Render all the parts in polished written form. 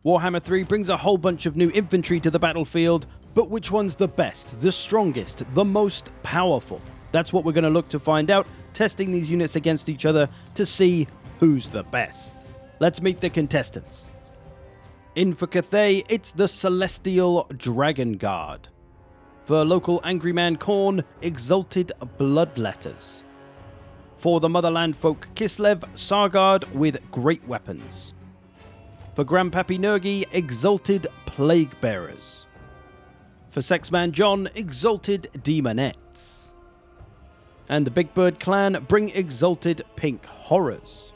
Warhammer 3 brings a whole bunch of new infantry to the battlefield, but which one's the best, the strongest, the most powerful? That's what we're going to look to find out, testing these units against each other to see who's the best. Let's meet the contestants. In for Cathay, it's the Celestial Dragon Guard. For local Angry Man Khorne, Exalted Bloodletters. For the Motherland folk Kislev, TZAR Guard with great weapons. For Grandpappy Nurgi, Exalted Plaguebearers. For Sexman John, Exalted Daemonettes. And the Big Bird clan bring Exalted Pink Horrors.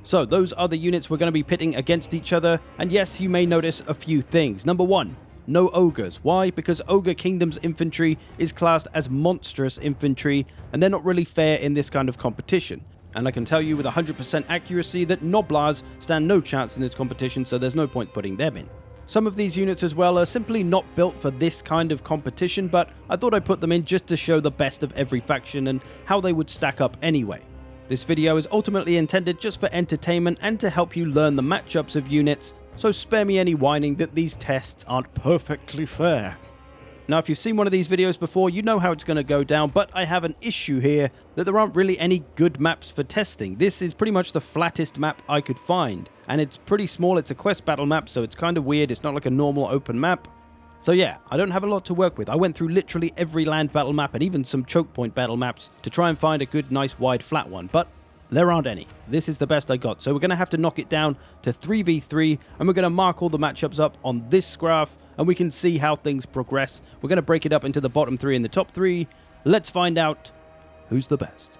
So those are the units we're going to be pitting against each other, and yes, you may notice a few things. Number one, no ogres. Why? Because Ogre Kingdom's infantry is classed as monstrous infantry, and they're not really fair in this kind of competition. And I can tell you with 100% accuracy that Noblars stand no chance in this competition, so there's no point putting them in. Some of these units as well are simply not built for this kind of competition, but I thought I'd put them in just to show the best of every faction and how they would stack up anyway. This video is ultimately intended just for entertainment and to help you learn the matchups of units, so spare me any whining that these tests aren't perfectly fair. Now, if you've seen one of these videos before, you know how it's going to go down, but I have an issue here that there aren't really any good maps for testing. This is pretty much the flattest map I could find, and it's pretty small. It's a quest battle map, so it's kind of weird. It's not like a normal open map. So yeah, I don't have a lot to work with. I went through literally every land battle map and even some choke point battle maps to try and find a good, nice, wide, flat one, but there aren't any. This is the best I got, so we're going to have to knock it down to 3v3, and we're going to mark all the matchups up on this graph, and we can see how things progress. We're going to break it up into the bottom 3 and the top 3. Let's find out who's the best.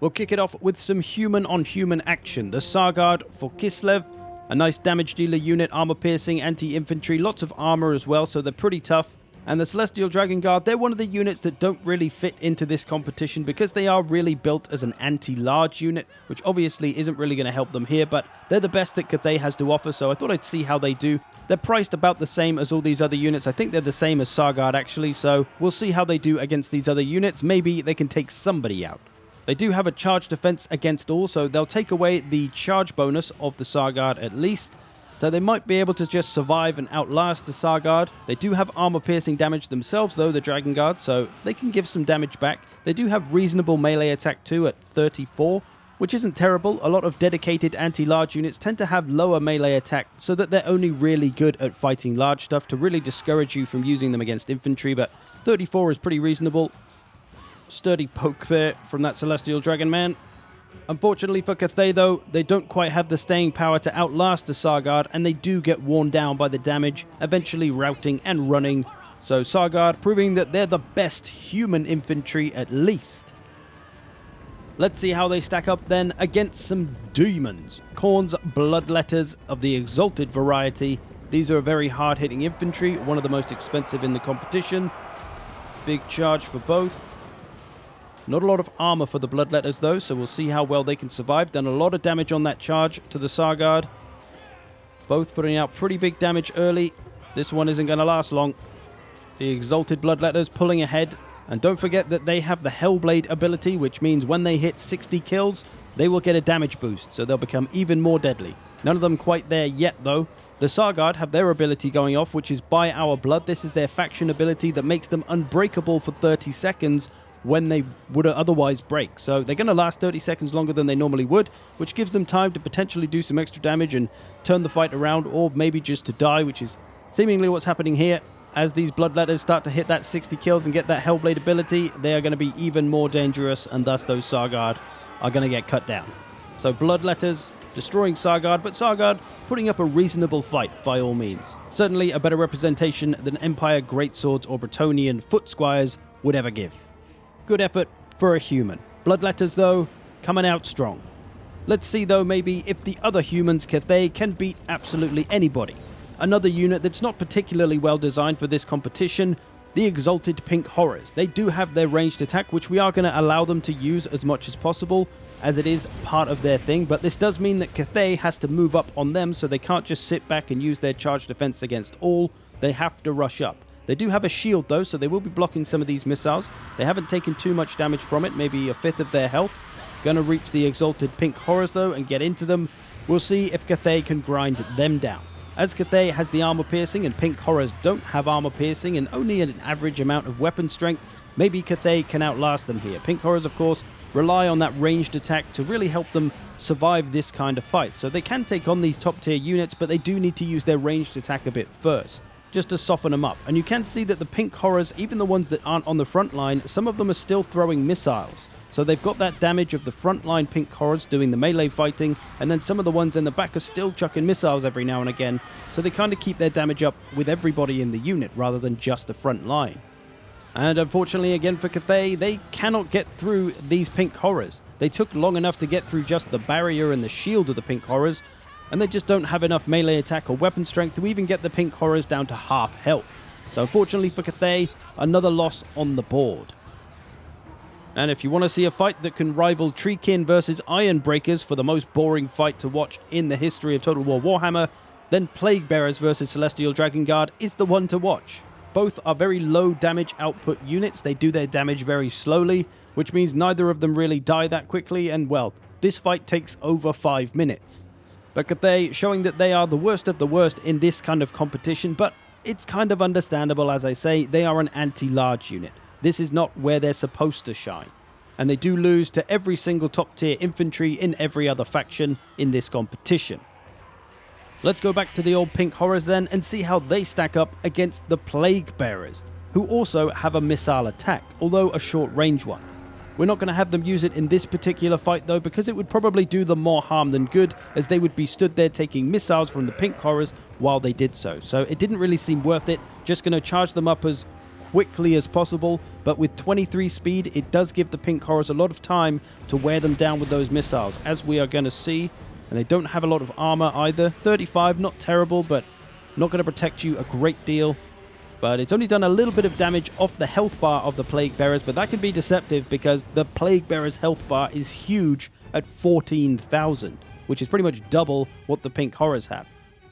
We'll kick it off with some human-on-human action. The TZAR Guard for Kislev, a nice damage dealer unit, armor-piercing, anti-infantry, lots of armor as well, so they're pretty tough. And the Celestial Dragon Guard, they're one of the units that don't really fit into this competition because they are really built as an anti-large unit, which obviously isn't really going to help them here, but they're the best that Cathay has to offer, so I thought I'd see how they do. They're priced about the same as all these other units. I think they're the same as TZAR Guard, actually, so we'll see how they do against these other units. Maybe they can take somebody out. They do have a charge defense against all, so they'll take away the charge bonus of the TZAR Guard at least. So they might be able to just survive and outlast the TZAR Guard. They do have armor-piercing damage themselves, though, the Dragon Guard, so they can give some damage back. They do have reasonable melee attack, too, at 34, which isn't terrible. A lot of dedicated anti-large units tend to have lower melee attack, so that they're only really good at fighting large stuff to really discourage you from using them against infantry, but 34 is pretty reasonable. Sturdy poke there from that Celestial Dragon man. Unfortunately for Cathay, though, they don't quite have the staying power to outlast the TZAR Guard, and they do get worn down by the damage, eventually routing and running. So TZAR Guard proving that they're the best human infantry at least. Let's see how they stack up then against some demons. Khorne's Bloodletters of the Exalted variety. These are a very hard-hitting infantry, one of the most expensive in the competition. Big charge for both. Not a lot of armor for the Bloodletters, though, so we'll see how well they can survive. Done a lot of damage on that charge to the TZAR Guard. Both putting out pretty big damage early. This one isn't going to last long. The Exalted Bloodletters pulling ahead. And don't forget that they have the Hellblade ability, which means when they hit 60 kills, they will get a damage boost, so they'll become even more deadly. None of them quite there yet, though. The TZAR Guard have their ability going off, which is By Our Blood. This is their faction ability that makes them unbreakable for 30 seconds, when they would otherwise break. So they're going to last 30 seconds longer than they normally would, which gives them time to potentially do some extra damage and turn the fight around, or maybe just to die, which is seemingly what's happening here. As these Bloodletters start to hit that 60 kills and get that Hellblade ability, they are going to be even more dangerous, and thus those TZAR Guard are going to get cut down. So Bloodletters destroying TZAR Guard, but TZAR Guard putting up a reasonable fight by all means. Certainly a better representation than Empire Greatswords or Bretonnian Foot Squires would ever give. Good effort for a human. Bloodletters, though, coming out strong. Let's see, though, maybe if the other humans, Cathay, can beat absolutely anybody. Another unit that's not particularly well designed for this competition, the Exalted Pink Horrors. They do have their ranged attack, which we are going to allow them to use as much as possible, as it is part of their thing, but this does mean that Cathay has to move up on them, so they can't just sit back and use their charge defense against all. They have to rush up. They do have a shield, though, so they will be blocking some of these missiles. They haven't taken too much damage from it, maybe a fifth of their health. Gonna reach the Exalted Pink Horrors, though, and get into them. We'll see if Cathay can grind them down. As Cathay has the armor piercing and Pink Horrors don't have armor piercing and only an average amount of weapon strength, maybe Cathay can outlast them here. Pink Horrors, of course, rely on that ranged attack to really help them survive this kind of fight. So they can take on these top tier units, but they do need to use their ranged attack a bit first, just to soften them up. And you can see that the Pink Horrors, even the ones that aren't on the front line, some of them are still throwing missiles. So they've got that damage of the frontline Pink Horrors doing the melee fighting, and then some of the ones in the back are still chucking missiles every now and again, so they kind of keep their damage up with everybody in the unit rather than just the front line. And unfortunately, again for Cathay, they cannot get through these Pink Horrors. They took long enough to get through just the barrier and the shield of the Pink Horrors, and they just don't have enough melee attack or weapon strength to even get the Pink Horrors down to half health. So unfortunately for Cathay, another loss on the board. And if you want to see a fight that can rival Treekin versus Ironbreakers for the most boring fight to watch in the history of Total War Warhammer, then Plaguebearers versus Celestial Dragon Guard is the one to watch. Both are very low damage output units. They do their damage very slowly, which means neither of them really die that quickly, and well, this fight takes over 5 minutes. But Cathay showing that they are the worst of the worst in this kind of competition, but it's kind of understandable. As I say, they are an anti-large unit. This is not where they're supposed to shine. And they do lose to every single top tier infantry in every other faction in this competition. Let's go back to the old Pink Horrors then and see how they stack up against the Plaguebearers, who also have a missile attack, although a short range one. We're not going to have them use it in this particular fight though, because it would probably do them more harm than good, as they would be stood there taking missiles from the Pink Horrors while they did so. So it didn't really seem worth it. Just going to charge them up as quickly as possible, but with 23 speed, it does give the Pink Horrors a lot of time to wear them down with those missiles, as we are going to see. And they don't have a lot of armor either. 35, not terrible, but not going to protect you a great deal. But it's only done a little bit of damage off the health bar of the Plaguebearers, but that can be deceptive because the Plaguebearers' health bar is huge at 14,000, which is pretty much double what the Pink Horrors have.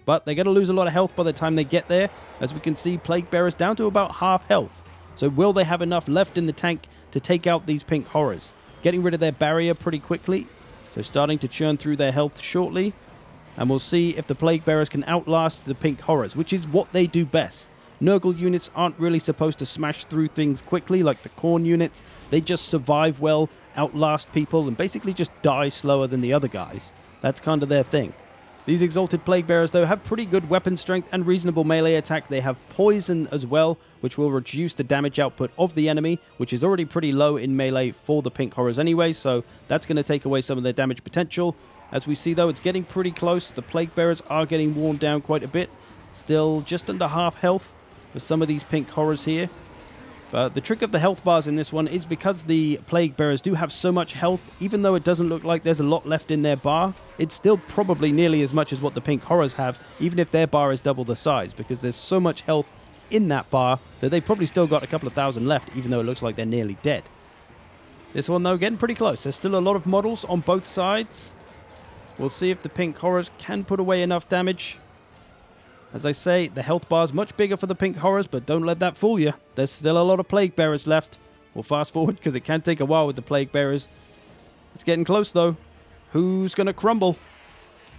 But they're going to lose a lot of health by the time they get there. As we can see, Plaguebearers down to about half health. So will they have enough left in the tank to take out these Pink Horrors? Getting rid of their barrier pretty quickly. So starting to churn through their health shortly. And we'll see if the Plaguebearers can outlast the Pink Horrors, which is what they do best. Nurgle units aren't really supposed to smash through things quickly like the Khorne units. They just survive well, outlast people, and basically just die slower than the other guys. That's kind of their thing. These Exalted Plaguebearers, though, have pretty good weapon strength and reasonable melee attack. They have poison as well, which will reduce the damage output of the enemy, which is already pretty low in melee for the Pink Horrors anyway, so that's going to take away some of their damage potential. As we see, though, it's getting pretty close. The Plaguebearers are getting worn down quite a bit. Still just under half health for some of these Pink Horrors here. But the trick of the health bars in this one is because the Plaguebearers do have so much health, even though it doesn't look like there's a lot left in their bar, it's still probably nearly as much as what the Pink Horrors have, even if their bar is double the size, because there's so much health in that bar that they've probably still got a couple of thousand left, even though it looks like they're nearly dead. This one, though, getting pretty close. There's still a lot of models on both sides. We'll see if the Pink Horrors can put away enough damage. As I say, the health bar is much bigger for the Pink Horrors, but don't let that fool you. There's still a lot of Plaguebearers left. We'll fast forward because it can take a while with the Plaguebearers. It's getting close, though. Who's going to crumble?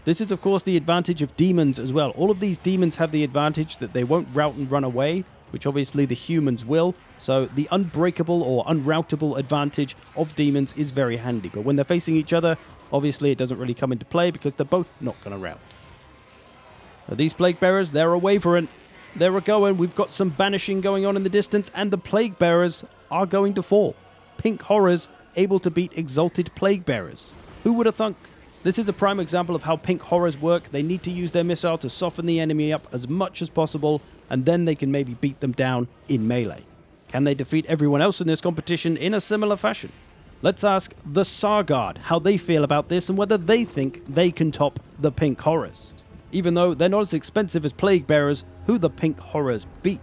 This is, of course, the advantage of demons as well. All of these demons have the advantage that they won't rout and run away, which obviously the humans will. So the unbreakable or unroutable advantage of demons is very handy. But when they're facing each other, obviously it doesn't really come into play because they're both not going to rout. Now, these Plaguebearers, they're a-wavering. They're a-going. We've got some banishing going on in the distance, and the Plaguebearers are going to fall. Pink Horrors able to beat Exalted Plaguebearers. Who would have thunk? This is a prime example of how Pink Horrors work. They need to use their missile to soften the enemy up as much as possible, and then they can maybe beat them down in melee. Can they defeat everyone else in this competition in a similar fashion? Let's ask the TZAR Guard how they feel about this and whether they think they can top the Pink Horrors. Even though they're not as expensive as Plaguebearers, who the Pink Horrors beat.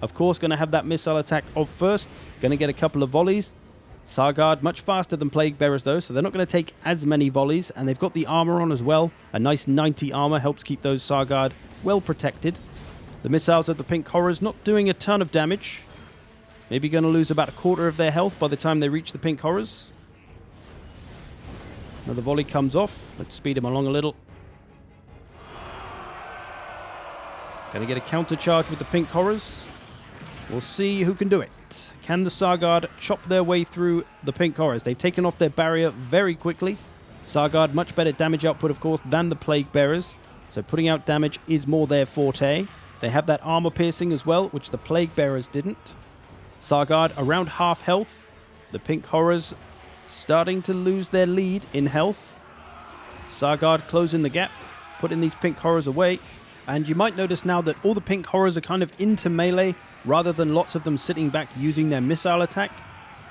Of course, going to have that missile attack off first. Going to get a couple of volleys. TZAR Guard much faster than Plaguebearers though, so they're not going to take as many volleys. And they've got the armor on as well. A nice 90 armor helps keep those TZAR Guard well protected. The missiles of the Pink Horrors not doing a ton of damage. Maybe going to lose about a quarter of their health by the time they reach the Pink Horrors. Another volley comes off. Let's speed them along a little. Gonna get a counter charge with the pink horrors. We'll see who can do it. Can the TZAR Guard chop their way through the pink horrors? They've taken off their barrier very quickly. TZAR Guard, much better damage output, of course, than the Plague Bearers. So putting out damage is more their forte. They have that armor piercing as well, which the Plague Bearers didn't. TZAR Guard around half health. The pink horrors starting to lose their lead in health. TZAR Guard closing the gap, putting these pink horrors away. And you might notice now that all the pink horrors are kind of into melee, rather than lots of them sitting back using their missile attack.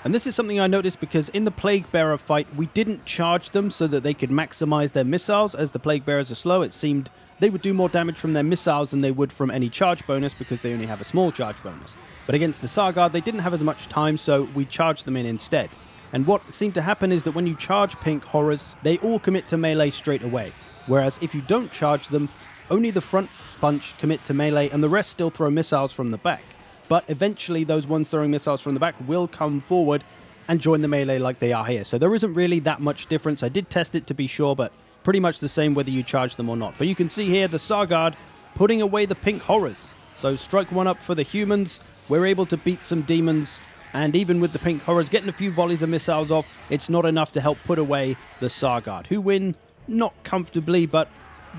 And this is something I noticed because in the Plague Bearer fight, we didn't charge them so that they could maximize their missiles. As the Plague Bearers are slow, it seemed they would do more damage from their missiles than they would from any charge bonus because they only have a small charge bonus. But against the TZAR Guard, they didn't have as much time, so we charged them in instead. And what seemed to happen is that when you charge pink horrors, they all commit to melee straight away. Whereas if you don't charge them, only the front bunch commit to melee and the rest still throw missiles from the back. But eventually those ones throwing missiles from the back will come forward and join the melee like they are here. So there isn't really that much difference. I did test it to be sure, but pretty much the same whether you charge them or not. But you can see here the TZAR Guard putting away the pink horrors. So strike one up for the humans. We're able to beat some demons. And even with the pink horrors getting a few volleys of missiles off, it's not enough to help put away the TZAR Guard, who win not comfortably, but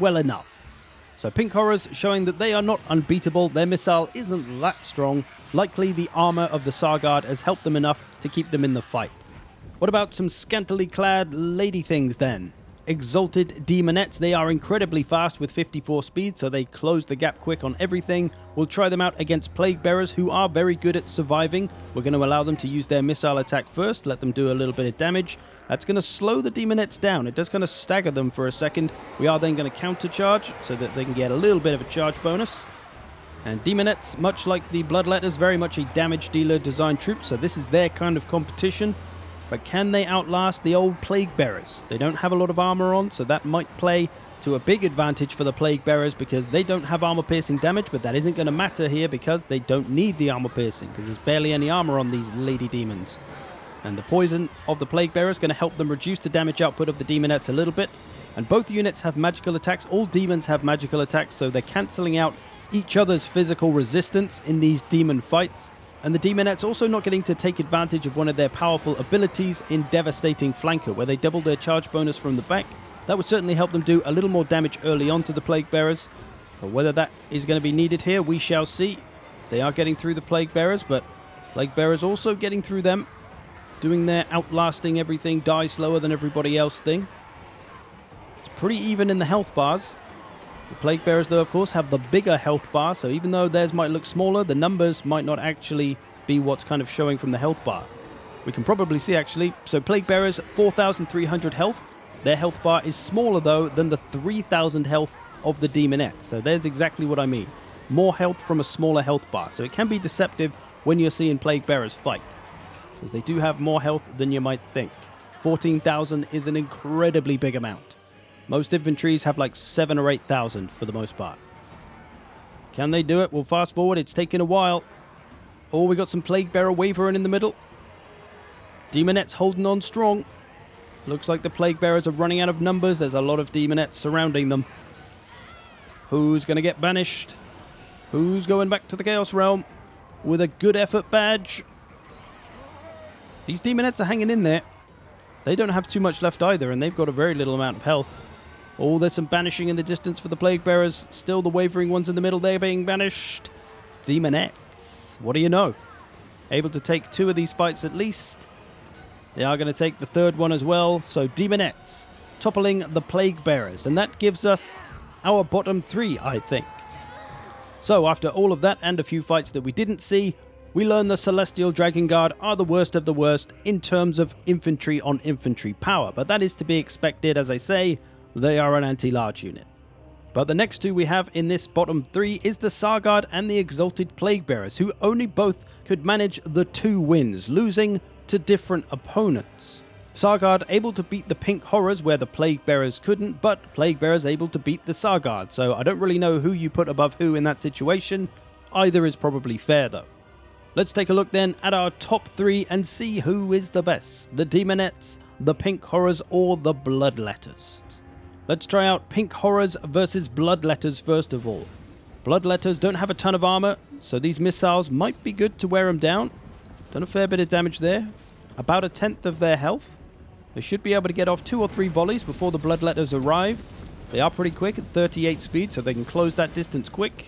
well enough. So pink horrors showing that they are not unbeatable. Their missile isn't that strong. Likely the armor of the TZAR Guard has helped them enough to keep them in the fight. What about some scantily clad lady things then? Exalted Daemonettes. They are incredibly fast with 54 speed, so they close the gap quick on everything. We'll try them out against Plague Bearers, who are very good at surviving. We're going to allow them to use their missile attack first, let them do a little bit of damage. That's going to slow the Daemonettes down. It does kind of stagger them for a second. We are then going to counter-charge so that they can get a little bit of a charge bonus. And Daemonettes, much like the Bloodletters, very much a damage dealer design troop, so this is their kind of competition. But can they outlast the old Plague Bearers? They don't have a lot of armor on, so that might play to a big advantage for the Plague Bearers because they don't have armor-piercing damage, but that isn't going to matter here because they don't need the armor-piercing because there's barely any armor on these lady demons. And the poison of the Plague Bearer is going to help them reduce the damage output of the Daemonettes a little bit. And both units have magical attacks. All demons have magical attacks, so they're cancelling out each other's physical resistance in these demon fights. And the Daemonettes also not getting to take advantage of one of their powerful abilities in Devastating Flanker, where they double their charge bonus from the back. That would certainly help them do a little more damage early on to the Plague Bearers. But whether that is going to be needed here, we shall see. They are getting through the Plague Bearers, but Plague Bearers also getting through them. Doing their outlasting everything, die slower than everybody else thing. It's pretty even in the health bars. The Plague Bearers, though, of course, have the bigger health bar, so even though theirs might look smaller, the numbers might not actually be what's kind of showing from the health bar. We can probably see, actually, so Plague Bearers, 4,300 health. Their health bar is smaller, though, than the 3,000 health of the Daemonettes. So there's exactly what I mean. More health from a smaller health bar. So it can be deceptive when you're seeing Plague Bearers fight, because they do have more health than you might think. 14,000 is an incredibly big amount. Most infantries have like 7,000 or 8,000 for the most part. Can they do it? Well, fast forward, it's taken a while. Oh, we got some Plague Bearer wavering in the middle. Daemonettes holding on strong. Looks like the Plague Bearers are running out of numbers. There's a lot of Daemonettes surrounding them. Who's going to get banished? Who's going back to the Chaos Realm with a good effort badge? These Daemonettes are hanging in there. They don't have too much left either, and they've got a very little amount of health. Oh, there's some banishing in the distance for the Plague Bearers. Still the wavering ones in the middle, they're being banished. Daemonettes, what do you know? Able to take 2 of these fights at least. They are going to take the 3rd one as well. So Daemonettes toppling the Plague Bearers, and that gives us our bottom 3, I think. So after all of that and a few fights that we didn't see, we learn the Celestial Dragon Guard are the worst of the worst in terms of infantry on infantry power, but that is to be expected. As I say, they are an anti-large unit. But the next 2 we have in this bottom 3 is the TZAR Guard and the Exalted Plague Bearers, who only both could manage the 2 wins, losing to different opponents. TZAR Guard able to beat the Pink Horrors where the Plague Bearers couldn't, but Plague Bearers able to beat the TZAR Guard, so I don't really know who you put above who in that situation. Either is probably fair though. Let's take a look then at our top 3 and see who is the best. The Daemonettes, the Pink Horrors, or the Bloodletters. Let's try out Pink Horrors versus Bloodletters first of all. Bloodletters don't have a ton of armor, so these missiles might be good to wear them down. Done a fair bit of damage there. About 1/10 of their health. They should be able to get off 2 or 3 volleys before the Bloodletters arrive. They are pretty quick at 38 speed, so they can close that distance quick.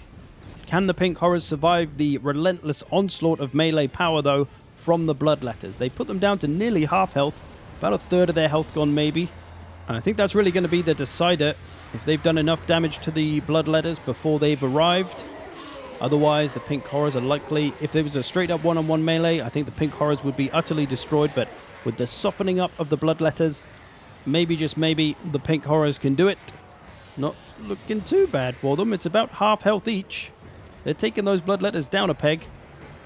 Can the Pink Horrors survive the relentless onslaught of melee power, though, from the Bloodletters? They put them down to nearly half health, about 1/3 of their health gone maybe. And I think that's really going to be the decider, if they've done enough damage to the Bloodletters before they've arrived. Otherwise, the Pink Horrors are likely, if there was a straight-up one-on-one melee, I think the Pink Horrors would be utterly destroyed, but with the softening up of the Bloodletters, maybe, just maybe, the Pink Horrors can do it. Not looking too bad for them. It's about half health each. They're taking those Bloodletters down a peg.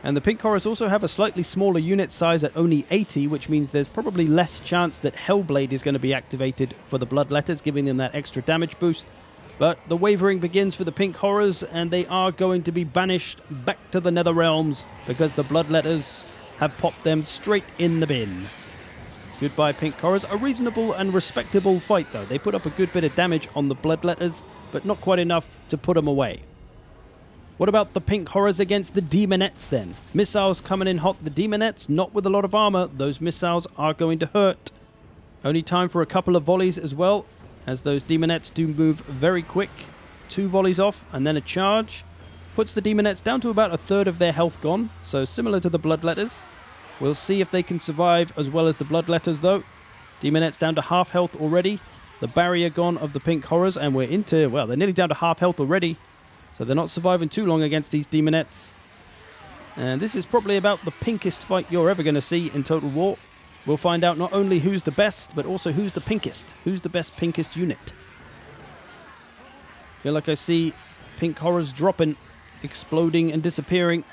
And the Pink Horrors also have a slightly smaller unit size at only 80, which means there's probably less chance that Hellblade is going to be activated for the Bloodletters, giving them that extra damage boost. But the wavering begins for the Pink Horrors, and they are going to be banished back to the Nether Realms because the Bloodletters have popped them straight in the bin. Goodbye, Pink Horrors. A reasonable and respectable fight, though. They put up a good bit of damage on the Bloodletters, but not quite enough to put them away. What about the Pink Horrors against the Daemonettes, then? Missiles coming in hot. The Daemonettes, not with a lot of armor. Those missiles are going to hurt. Only time for a couple of volleys as well, as those Daemonettes do move very quick. 2 volleys off, and then a charge. Puts the Daemonettes down to about 1/3 of their health gone, so similar to the Bloodletters. We'll see if they can survive as well as the Bloodletters, though. Daemonettes down to half health already. The barrier gone of the Pink Horrors, and we're into, well, they're nearly down to half health already. So they're not surviving too long against these Daemonettes. And this is probably about the pinkest fight you're ever going to see in Total War. We'll find out not only who's the best, but also who's the pinkest. Who's the best pinkest unit. Feel like I see Pink Horrors dropping, exploding and disappearing.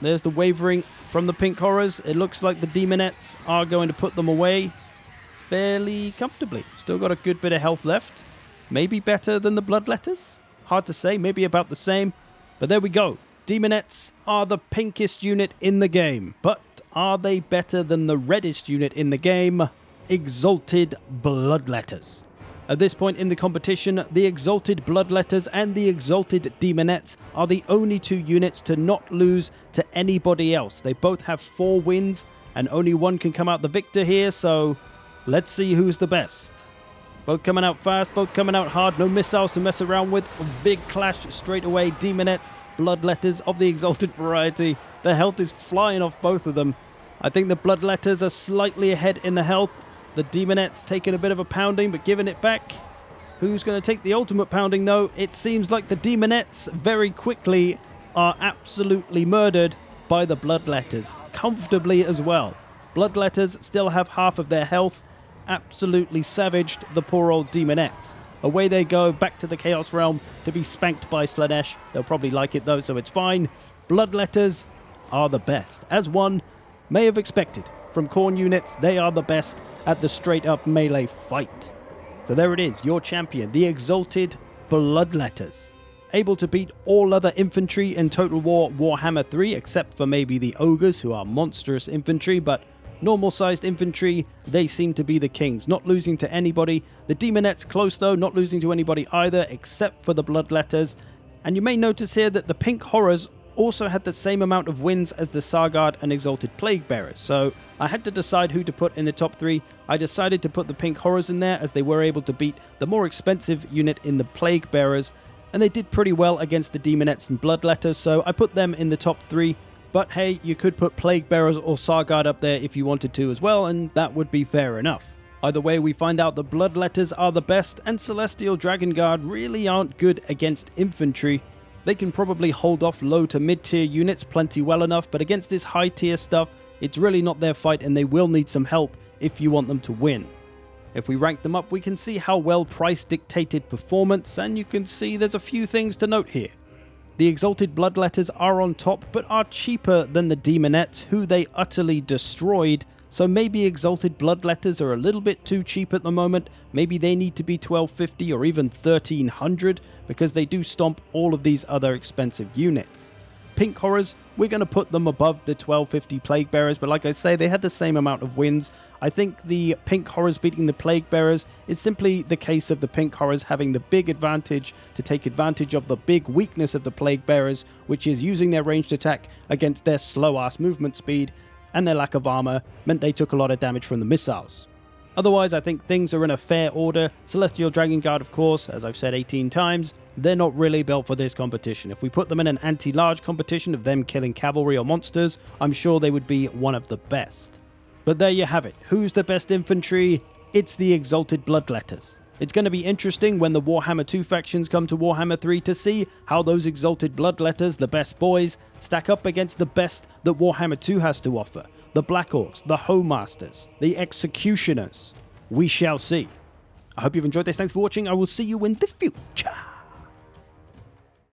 There's the wavering from the Pink Horrors. It looks like the Daemonettes are going to put them away fairly comfortably. Still got a good bit of health left. Maybe better than the Bloodletters? Hard to say, maybe about the same. But there we go. Daemonettes are the pinkest unit in the game. But are they better than the reddest unit in the game? Exalted Bloodletters. At this point in the competition, the Exalted Bloodletters and the Exalted Daemonettes are the only 2 units to not lose to anybody else. They both have 4 wins, and only one can come out the victor here, so let's see who's the best. Both coming out fast, both coming out hard, no missiles to mess around with. A big clash straight away. Daemonettes, Bloodletters of the Exalted variety. The health is flying off both of them. I think the Bloodletters are slightly ahead in the health. The Daemonettes taking a bit of a pounding, but giving it back. Who's going to take the ultimate pounding, though? It seems like the Daemonettes very quickly are absolutely murdered by the Bloodletters. Comfortably as well. Bloodletters still have half of their health. Absolutely savaged the poor old Daemonettes. Away they go, back to the Chaos Realm to be spanked by Slanesh. They'll probably like it, though, so it's fine. Bloodletters are the best. As one may have expected from Khorne units, they are the best at the straight-up melee fight. So there it is, your champion, the Exalted Bloodletters. Able to beat all other infantry in Total War Warhammer 3, except for maybe the Ogres, who are monstrous infantry, but normal-sized infantry, they seem to be the kings, not losing to anybody. The Daemonettes close, though, not losing to anybody either, except for the Bloodletters. And you may notice here that the Pink Horrors also had the same amount of wins as the TZAR Guard and Exalted Plaguebearers. So I had to decide who to put in the top 3. I decided to put the Pink Horrors in there, as they were able to beat the more expensive unit in the Plaguebearers. And they did pretty well against the Daemonettes and Bloodletters, so I put them in the top 3. But hey, you could put Plaguebearers or TZAR Guard up there if you wanted to as well, and that would be fair enough. Either way, we find out the Bloodletters are the best, and Celestial Dragon Guard really aren't good against infantry. They can probably hold off low to mid-tier units plenty well enough, but against this high-tier stuff, it's really not their fight, and they will need some help if you want them to win. If we rank them up, we can see how well price dictated performance, and you can see there's a few things to note here. The Exalted Bloodletters are on top, but are cheaper than the Daemonettes, who they utterly destroyed. So maybe Exalted Bloodletters are a little bit too cheap at the moment. Maybe they need to be $1,250 or even $1,300, because they do stomp all of these other expensive units. Pink Horrors, we're going to put them above the 1250 Plaguebearers, but like I say, they had the same amount of wins. I think the Pink Horrors beating the Plaguebearers is simply the case of the Pink Horrors having the big advantage to take advantage of the big weakness of the Plaguebearers, which is using their ranged attack against their slow-ass movement speed, and their lack of armor meant they took a lot of damage from the missiles. Otherwise, I think things are in a fair order. Celestial Dragon Guard, of course, as I've said 18 times, they're not really built for this competition. If we put them in an anti-large competition of them killing cavalry or monsters, I'm sure they would be one of the best. But there you have it. Who's the best infantry? It's the Exalted Bloodletters. It's going to be interesting when the Warhammer 2 factions come to Warhammer 3 to see how those Exalted Bloodletters, the best boys, stack up against the best that Warhammer 2 has to offer. The Black Orcs, the Homemasters, the Executioners. We shall see. I hope you've enjoyed this. Thanks for watching. I will see you in the future.